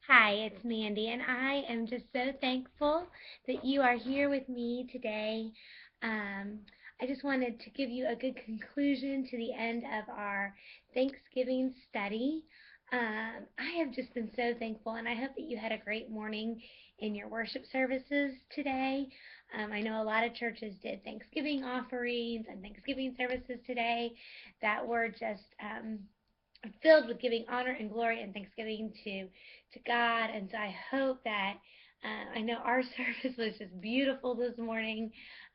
Hi, it's Mandy, and I am just so thankful that you are here with me today. Um, I just wanted to give you a good conclusion to the end of our Thanksgiving study. I have just been so thankful, and I hope that you had a great morning in your worship services today. I know a lot of churches did Thanksgiving offerings and Thanksgiving services today that were just filled with giving honor and glory and thanksgiving to God. And so I hope that I know our service was just beautiful this morning.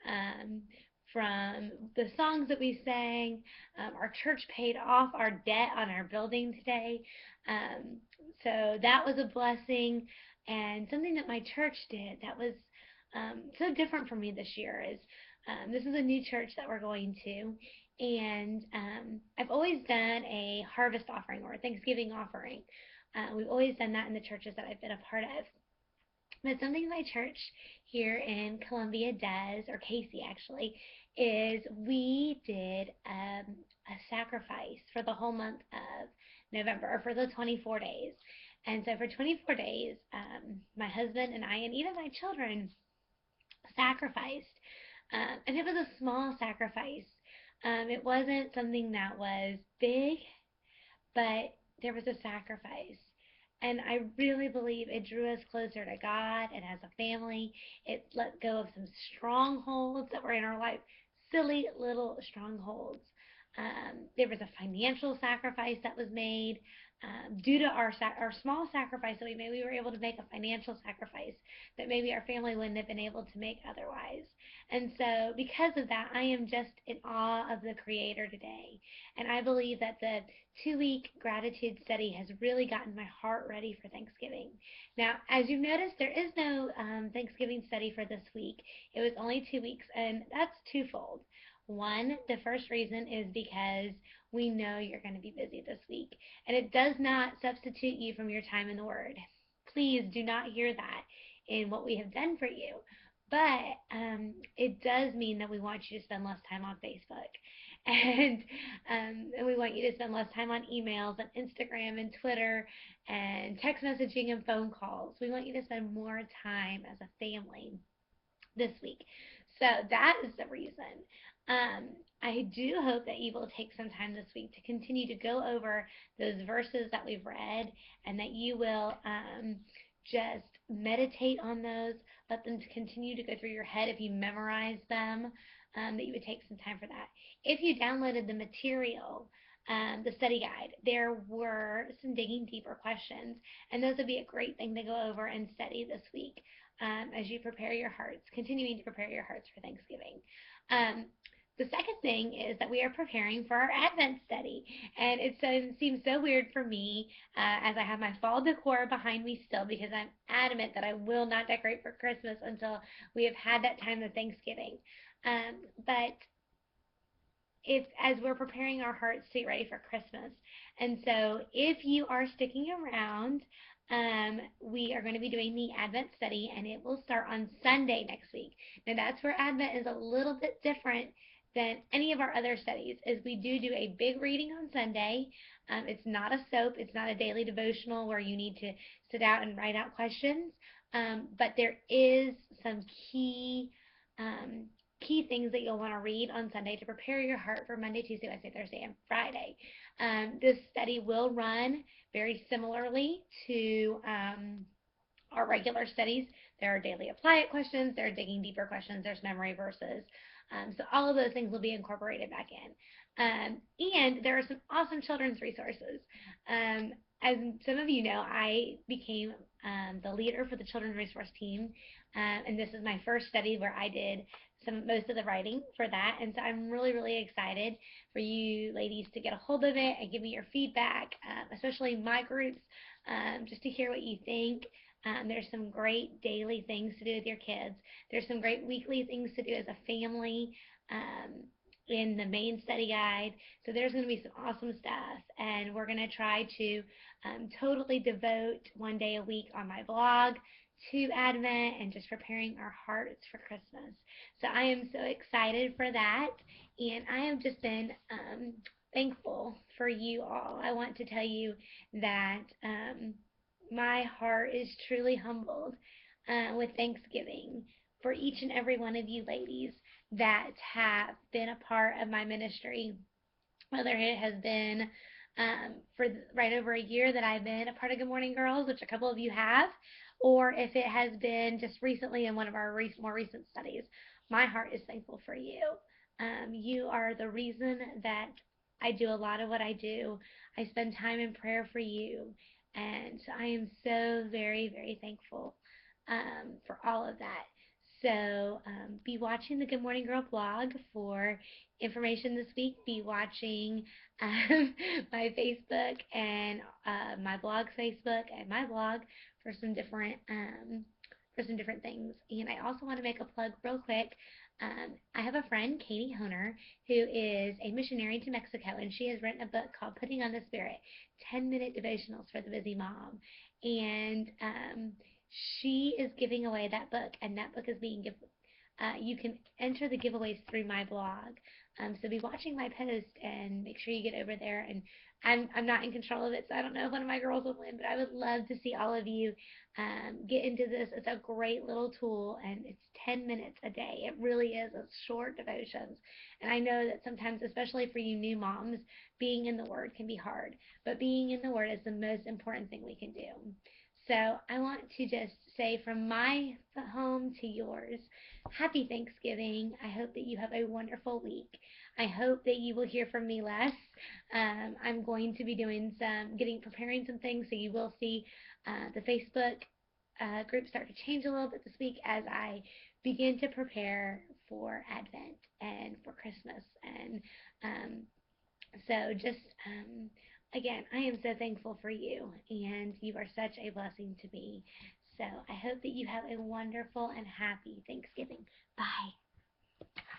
Um, from the songs that we sang, our church paid off our debt on our building today. Um, so that was a blessing. And something that my church did that was so different for me this year is this is a new church that we're going to, and I've always done a harvest offering or a Thanksgiving offering. We've always done that in the churches that I've been a part of. But something my church here in Columbia does, or Casey actually, is we did a sacrifice for the whole month of November, or for the 24 days. And so for 24 days, my husband and I, and even my children, sacrificed. And it was a small sacrifice. It wasn't something that was big, but there was a sacrifice. And I really believe it drew us closer to God, and as a family, it let go of some strongholds that were in our life, silly little strongholds. There was a financial sacrifice that was made. Due to our small sacrifice that we made, we were able to make a financial sacrifice that maybe our family wouldn't have been able to make otherwise. And so, because of that, I am just in awe of the Creator today. And I believe that the 2 week gratitude study has really gotten my heart ready for Thanksgiving. Now, as you've noticed, there is no Thanksgiving study for this week. It was only 2 weeks, and that's twofold. One, the first reason is because we know you're going to be busy this week, and it does not substitute you from your time in the Word. Please do not hear that in what we have done for you. But it does mean that we want you to spend less time on Facebook. And, and we want you to spend less time on emails and Instagram and Twitter and text messaging and phone calls. We want you to spend more time as a family this week. So that is the reason. Um, I do hope that you will take some time this week to continue to go over those verses that we've read, and that you will just meditate on those, let them continue to go through your head if you memorize them, that you would take some time for that. If you downloaded the material, the study guide, there were some digging deeper questions, and those would be a great thing to go over and study this week as you prepare your hearts, continuing to prepare your hearts for Thanksgiving. Um, the second thing is that we are preparing for our Advent study, and it seems so weird for me as I have my fall decor behind me still, because I'm adamant that I will not decorate for Christmas until we have had that time of Thanksgiving. But if as we're preparing our hearts to get ready for Christmas. And so if you are sticking around, we are going to be doing the Advent study, and it will start on Sunday next week. Now that's where Advent is a little bit different than any of our other studies, is we do a big reading on Sunday. It's not a soap, it's not a daily devotional where you need to sit out and write out questions, but there is some um, key things that you'll want to read on Sunday to prepare your heart for Monday, Tuesday, Wednesday, Thursday, and Friday. This study will run very similarly to our regular studies. There are daily apply it questions, there are digging deeper questions, there's memory verses. So all of those things will be incorporated back in. And there are some awesome children's resources. As some of you know, I became the leader for the children's resource team, and this is my first study where I did most of the writing for that. And so I'm really excited for you ladies to get a hold of it and give me your feedback, especially my groups, just to hear what you think. There's some great daily things to do with your kids. There's some great weekly things to do as a family in the main study guide. So there's going to be some awesome stuff. And we're going to try to totally devote one day a week on my blog to Advent and just preparing our hearts for Christmas. So I am so excited for that. And I have just been thankful for you all. I want to tell you that my heart is truly humbled with thanksgiving for each and every one of you ladies that have been a part of my ministry, whether it has been for right over a year that I've been a part of Good Morning Girls, which a couple of you have, or if it has been just recently in one of our more recent studies. My heart is thankful for you. You are the reason that I do a lot of what I do. I spend time in prayer for you, and I am so very, very thankful for all of that. So be watching the Good Morning Girl blog for information this week. Be watching my Facebook and my blog's Facebook and my blog for some different things. And I also want to make a plug real quick. I have a friend, Katie Honer, who is a missionary to Mexico, and she has written a book called Putting on the Spirit, 10-minute devotionals for the busy mom. And she is giving away that book, and that book is being given. You can enter the giveaways through my blog. So be watching my post and make sure you get over there. And I'm not in control of it, so I don't know if one of my girls will win, but I would love to see all of you get into this. It's a great little tool, and it's 10 minutes a day. It really is. It's short devotions. And I know that sometimes, especially for you new moms, being in the Word can be hard, but being in the Word is the most important thing we can do. So I want to just say from my home to yours, happy Thanksgiving. I hope that you have a wonderful week. I hope that you will hear from me less. I'm going to be doing preparing some things, so you will see the Facebook group start to change a little bit this week as I begin to prepare for Advent and for Christmas. And so just again, I am so thankful for you, and you are such a blessing to me. So I hope that you have a wonderful and happy Thanksgiving. Bye.